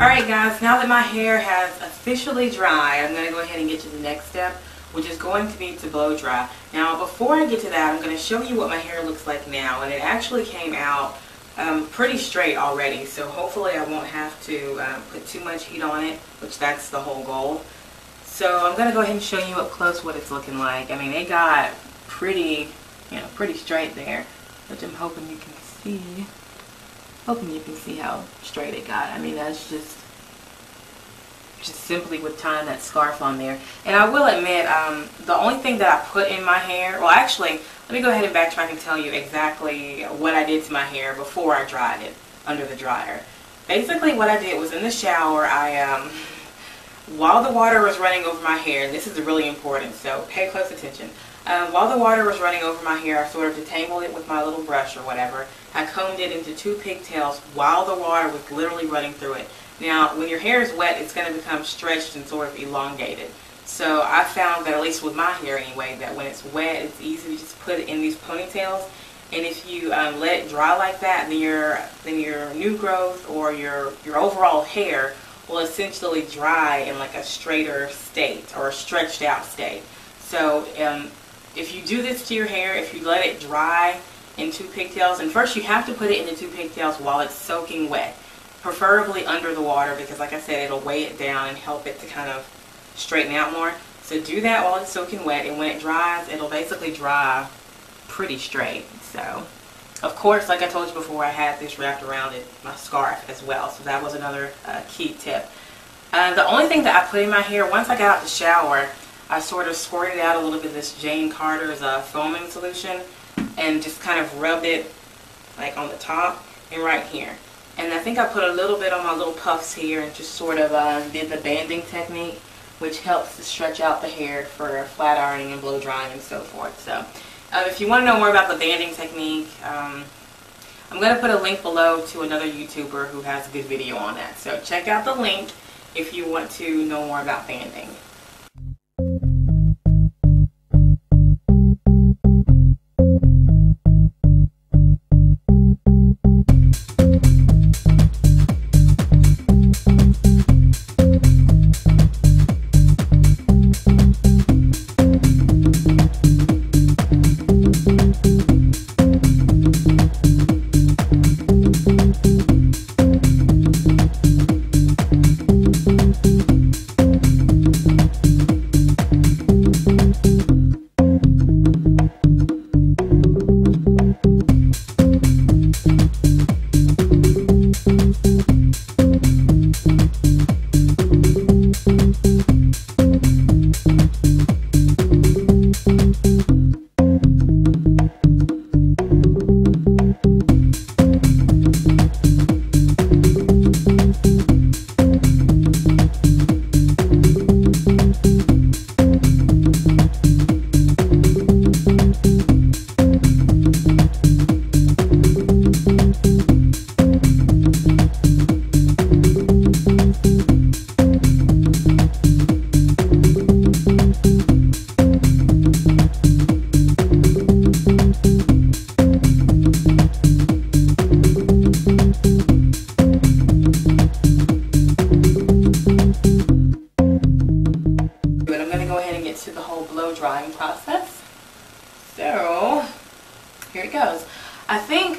Alright guys, now that my hair has officially dried, I'm going to go ahead and get to the next step, which is going to be to blow dry. Now before I get to that, I'm going to show you what my hair looks like now, and it actually came out pretty straight already, so hopefully I won't have to put too much heat on it, which that's the whole goal. So I'm going to go ahead and show you up close what it's looking like. I mean, it got pretty, pretty straight there, which I'm hoping you can see. Hoping you can see how straight it got. I mean, that's just simply with tying that scarf on there. And I will admit, the only thing that I put in my hair, well actually, let me go ahead and backtrack and tell you exactly what I did to my hair before I dried it under the dryer. Basically what I did was in the shower, while the water was running over my hair, and this is really important, so pay close attention. While the water was running over my hair, I sort of detangled it with my little brush or whatever. I combed it into 2 pigtails while the water was literally running through it. Now, when your hair is wet, it's going to become stretched and sort of elongated. So I found that, at least with my hair anyway, that when it's wet, it's easy to just put it in these ponytails. And if you let it dry like that, then your new growth or your overall hair will essentially dry in like a straighter state or a stretched out state. So if you do this to your hair, if you let it dry in 2 pigtails, and first you have to put it into 2 pigtails while it's soaking wet, preferably under the water, because like I said, it'll weigh it down and help it to kind of straighten out more. So do that while it's soaking wet, and when it dries, it'll basically dry pretty straight. So of course, like I told you before, I had this wrapped around my scarf as well, so that was another key tip. The only thing that I put in my hair, once I got out the shower, I sort of squirted out a little bit of this Jane Carter's foaming solution and just kind of rubbed it like on the top and right here. And I think I put a little bit on my little puffs here and just sort of did the banding technique, which helps to stretch out the hair for flat ironing and blow drying and so forth. So if you want to know more about the banding technique, I'm going to put a link below to another YouTuber who has a good video on that. So check out the link if you want to know more about banding. So, here it goes. I think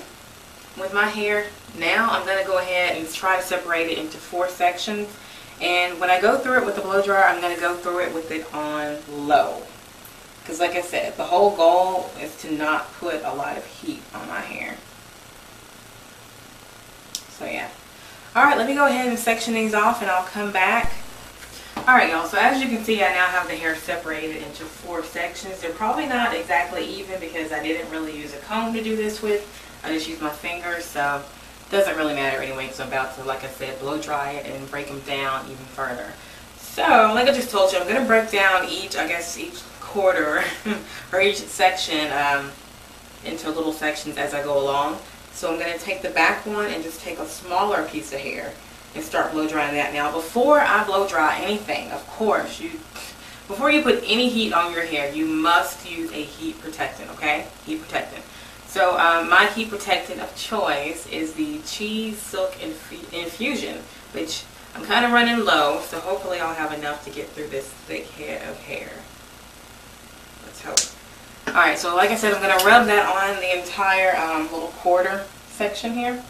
with my hair now, I'm going to go ahead and try to separate it into 4 sections. And when I go through it with the blow dryer, I'm going to go through it with it on low. Because like I said, the whole goal is to not put a lot of heat on my hair. So yeah. Alright, let me go ahead and section these off and I'll come back. Alright y'all, so as you can see, I now have the hair separated into 4 sections. They're probably not exactly even because I didn't really use a comb to do this with. I just used my fingers, so it doesn't really matter anyway, because I'm about to, like I said, blow dry it and break them down even further. So, like I just told you, I'm going to break down each quarter or each section into little sections as I go along. So I'm going to take the back one and just take a smaller piece of hair and start blow drying that. Now, before I blow dry anything, of course, before you put any heat on your hair, you must use a heat protectant, okay? Heat protectant. So my heat protectant of choice is the Cheese Silk Infusion, which I'm kind of running low, so hopefully I'll have enough to get through this thick head of hair. Let's hope. Alright, so like I said, I'm going to rub that on the entire little quarter section here.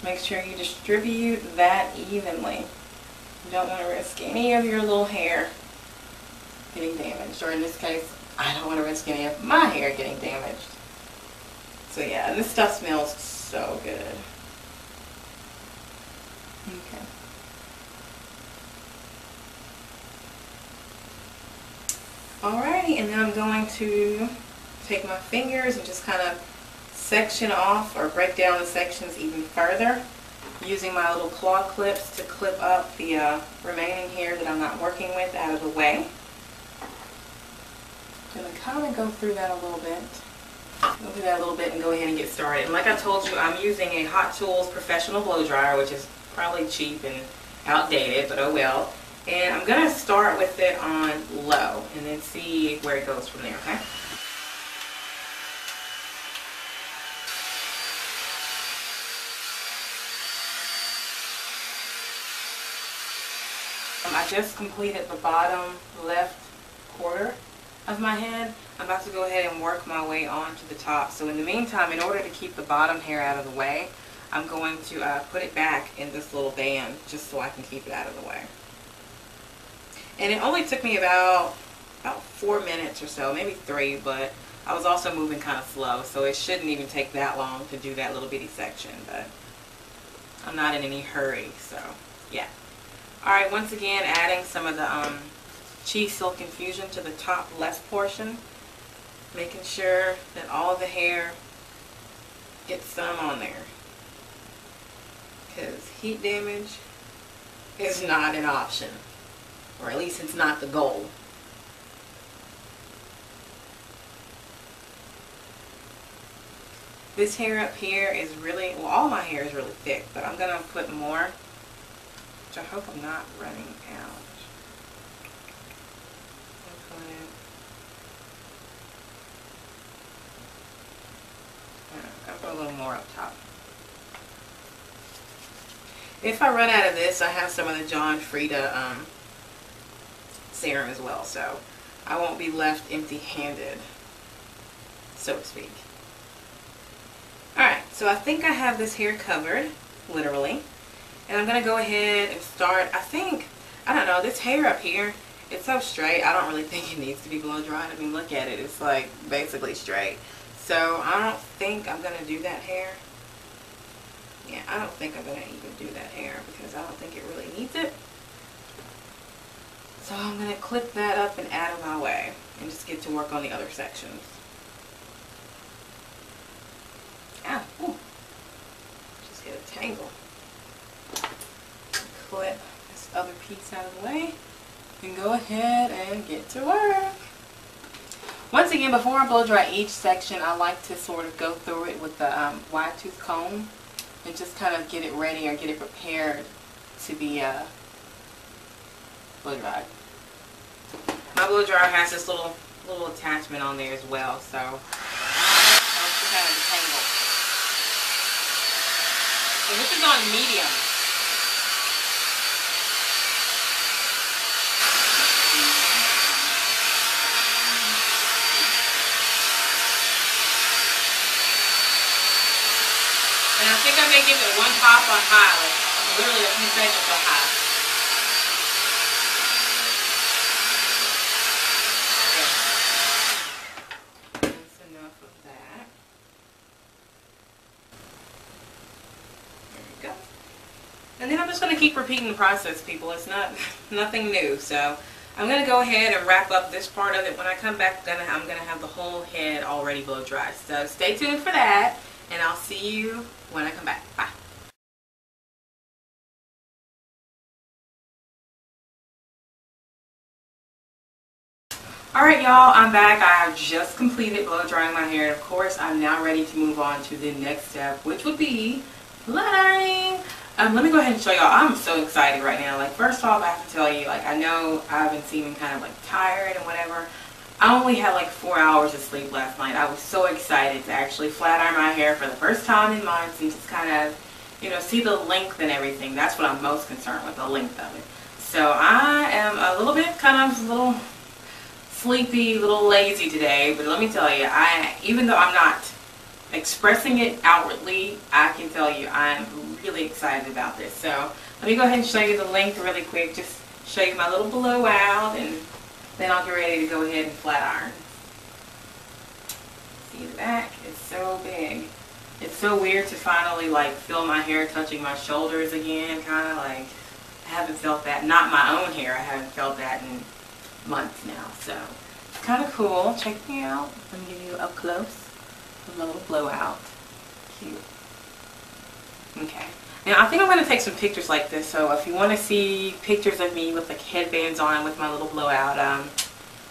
Make sure you distribute that evenly. You don't want to risk any of your little hair getting damaged, or in this case, I don't want to risk any of my hair getting damaged. So yeah, and this stuff smells so good. Okay. Alrighty, and then I'm going to take my fingers and just kind of section off or break down the sections even further, using my little claw clips to clip up the remaining hair that I'm not working with out of the way. I'm going to kind of go through that a little bit. Go through that a little bit and go ahead and get started. And like I told you, I'm using a Hot Tools professional blow dryer, which is probably cheap and outdated, but oh well. And I'm going to start with it on low and then see where it goes from there, okay? I just completed the bottom left quarter of my head. I'm about to go ahead and work my way on to the top. So in the meantime, in order to keep the bottom hair out of the way, I'm going to put it back in this little band just so I can keep it out of the way. And it only took me about 4 minutes or so, maybe 3, but I was also moving kind of slow, so it shouldn't even take that long to do that little bitty section, but I'm not in any hurry, so yeah. Alright, once again, adding some of the Cheese Silk Infusion to the top left portion, making sure that all of the hair gets some on there, because heat damage is not an option, or at least it's not the goal. This hair up here is really, well, all my hair is really thick, but I'm going to put more, which I hope I'm not running out. I'll put a little more up top. If I run out of this, I have some of the John Frieda serum as well, so I won't be left empty-handed, so to speak. Alright, so I think I have this hair covered, literally, and I'm going to go ahead and start. I don't know, this hair up here, it's so straight, I don't really think it needs to be blow dried. I mean, look at it, it's like basically straight. So I don't think I'm going to do that hair. Yeah, I don't think I'm going to even do that hair because I don't think it really needs it. So I'm going to clip that up and out of my way and just get to work on the other sections. Ah, ooh. Just get a tangle. Clip this other piece out of the way and go ahead and get to work. Once again, before I blow dry each section, I like to sort of go through it with the wide tooth comb and just kind of get it ready or get it prepared to be blow dried. My blow dryer has this little attachment on there as well, so helps to kind of detangle. And this is on medium. Sometimes they give it one pop on high, like literally a few seconds on high. Okay. That's enough of that. There we go. And then I'm just going to keep repeating the process, people. It's nothing new. So I'm going to go ahead and wrap up this part of it. When I come back, I'm going to have the whole head already blow dry. So stay tuned for that, and I'll see you when I come back. Bye. Alright y'all, I'm back. I have just completed blow drying my hair. Of course, I'm now ready to move on to the next step, which would be flat ironing. Let me go ahead and show y'all. I'm so excited right now. Like, first off, I have to tell you, like, I know I've been seeming kind of like tired and whatever. I only had like 4 hours of sleep last night. I was so excited to actually flat iron my hair for the first time in months and just kind of, you know, see the length and everything. That's what I'm most concerned with, the length of it. So I am a little bit kind of a little sleepy, a little lazy today, but let me tell you, even though I'm not expressing it outwardly, I can tell you I'm really excited about this. So let me go ahead and show you the length really quick, just show you my little blowout, and then I'll get ready to go ahead and flat iron. See the back? It's so big. It's so weird to finally like feel my hair touching my shoulders again, kind of like I haven't felt that, not my own hair, I haven't felt that in months now, so it's kind of cool. Check me out. Let me give you up close a little blowout. Cute. Okay. Now I think I'm going to take some pictures like this, so if you want to see pictures of me with like headbands on with my little blowout,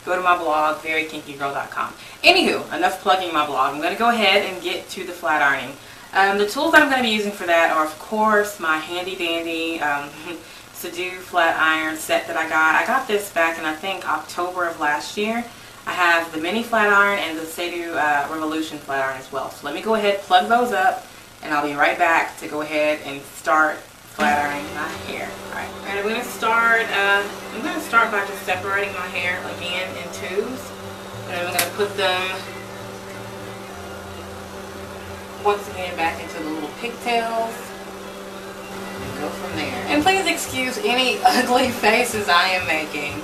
go to my blog, verykinkygirl.com. Anywho, enough plugging my blog. I'm going to go ahead and get to the flat ironing. The tools that I'm going to be using for that are, of course, my handy dandy Sadu flat iron set that I got. I got this back in, I think, October of last year. I have the mini flat iron and the Sadu Revolution flat iron as well. So let me go ahead, plug those up, and I'll be right back to go ahead and start flat ironing my hair. Alright, and I'm going to start by just separating my hair again in twos. And I'm going to put them once again back into the little pigtails. Go from there. And please excuse any ugly faces I am making.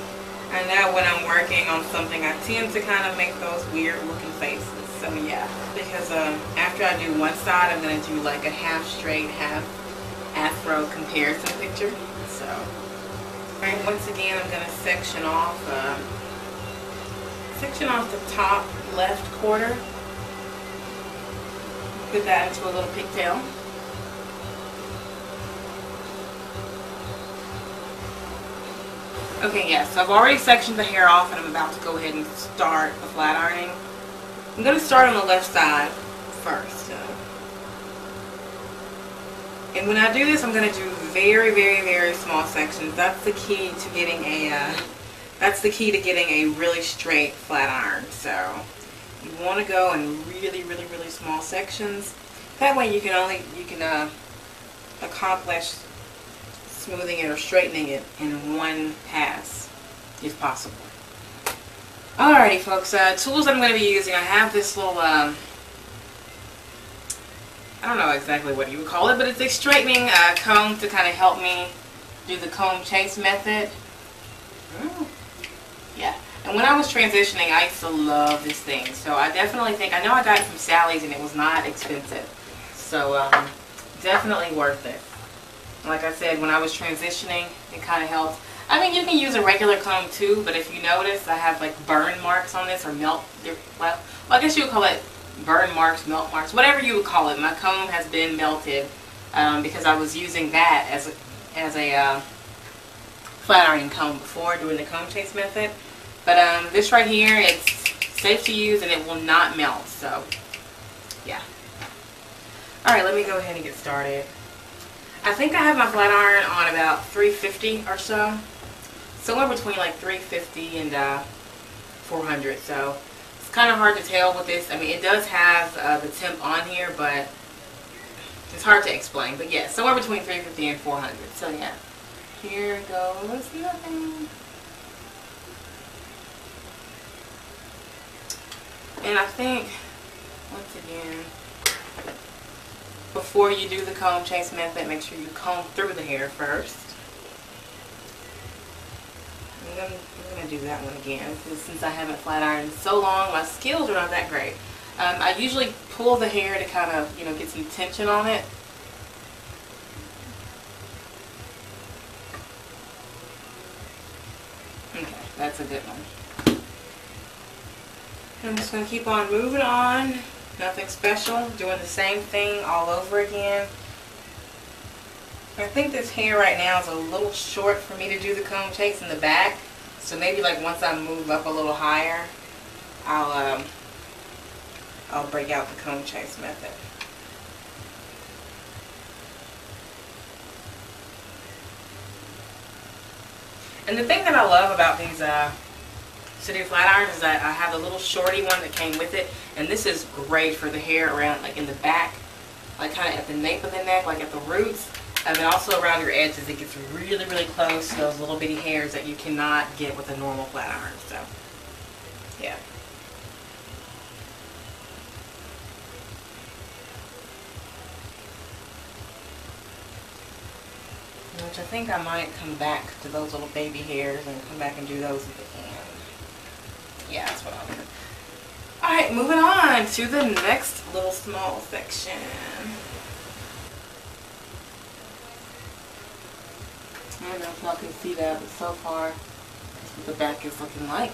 I know when I'm working on something I tend to kind of make those weird looking faces. So yeah, because after I do one side I'm going to do like a half straight, half afro comparison picture. So alright, once again I'm going to section off the top left quarter. Put that into a little pigtail. Okay, yes, so I've already sectioned the hair off and I'm about to go ahead and start the flat ironing. I'm going to start on the left side first. And when I do this, I'm going to do very, very, very small sections. That's the key to getting a really straight flat iron. So you want to go in really, really, really small sections. That way you can accomplish smoothing it or straightening it in one pass if possible. Alrighty folks, tools I'm going to be using, I have this little, I don't know exactly what you would call it, but it's a straightening comb to kind of help me do the comb chase method. Yeah, and when I was transitioning, I used to love this thing, so I definitely think, I know I got it from Sally's and it was not expensive, so definitely worth it. Like I said, when I was transitioning, it kind of helps. I mean, you can use a regular comb too, but if you notice, I have like burn marks on this, or melt, well, I guess you would call it burn marks, melt marks, whatever you would call it. My comb has been melted because I was using that as a flat ironing comb before doing the comb chase method. But this right here, it's safe to use and it will not melt, so yeah. Alright, let me go ahead and get started. I think I have my flat iron on about 350 or so. Somewhere between like 350 and 400. So it's kind of hard to tell with this. I mean, it does have the temp on here, but it's hard to explain. But yeah, somewhere between 350 and 400. So yeah, here goes nothing. And I think, once again, before you do the comb chase method, make sure you comb through the hair first. I'm going to do that one again because since I haven't flat ironed in so long, my skills are not that great. I usually pull the hair to kind of, you know, get some tension on it. Okay, that's a good one. I'm just going to keep on moving on. Nothing special. Doing the same thing all over again. I think this hair right now is a little short for me to do the comb chase in the back. So maybe like once I move up a little higher, I'll break out the comb chase method. And the thing that I love about these City flat irons is that I have a little shorty one that came with it, and this is great for the hair around, like in the back, like kind of at the nape of the neck, like at the roots. And also around your edges, it gets really, really close to those little bitty hairs that you cannot get with a normal flat iron. So, yeah. Which I think I might come back to those little baby hairs and come back and do those at the end. Yeah, that's what I'll do. Alright, moving on to the next little small section. I don't know if y'all can see that, but so far, that's what the back is looking like.